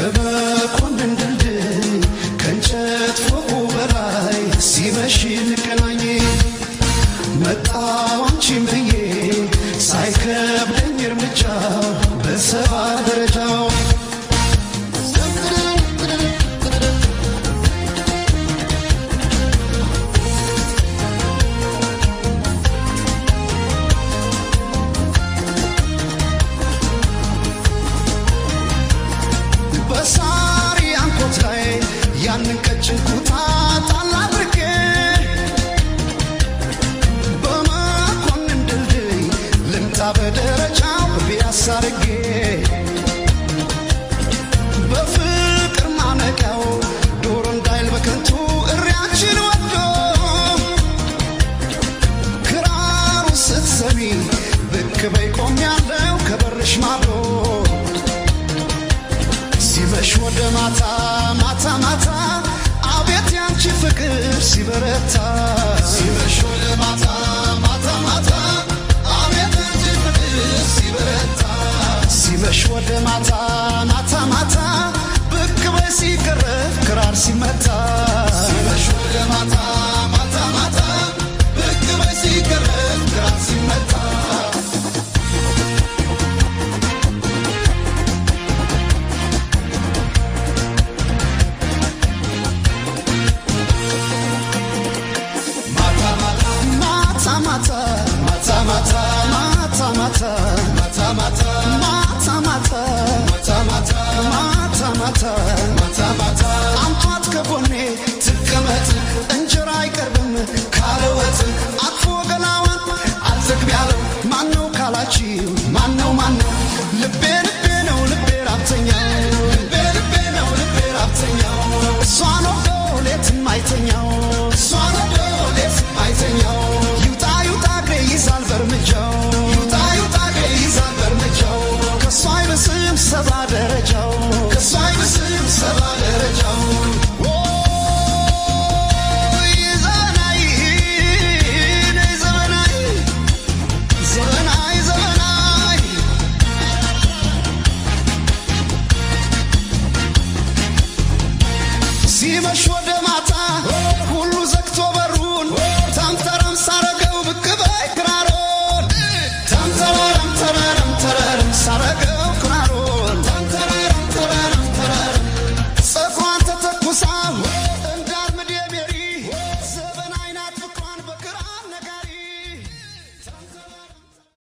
ከመኮንን ድልድይ ከእንጨት ፎቁ በላይ ሲመሽ እንገናኝ መጣሁ አንቺን ብዬ ሳይከብደኝ እርምጃ በሰባ ደረጃው በሳሪ አንኮት ላይ ያንን ቀጭን ኩታ ጣል አድርጌ በመኮንን ድልድይ ልምጣ በደረጃው ቢያሳርጌ በፍቅር ማነቂያው ዶሮ እንዳይል በከንቱ እሪያችን ወዶ ክራሩ ስትሰሚ ብቅ በይ ቆሜያለሁ ከበርሽ ማዶ ሲመሽ ወደ ማታ ማታ ማታ አቤት ያንቺ ፍቅር ሲበረታ ሲመሽ ወደ ማታ ማታ ማታ አቤት ያንቺ ፍቅር ሲበረታ ሲመሽ ወደ ማታ ማታ ማታ ብቅ በይ ሲቀረብ ክራር ሲመታ ሲመሽ ወደ ማታ ማታ ማታ ብቅ በይ ሲቀረብ ክራር ሲመታ አምጧት ከጎኔ ትቀመጥ እንጀራ አይቀርብም ካለወጥ አቅፎ ገላዋን አልዘግብ ያለው ማነው ካላችሁ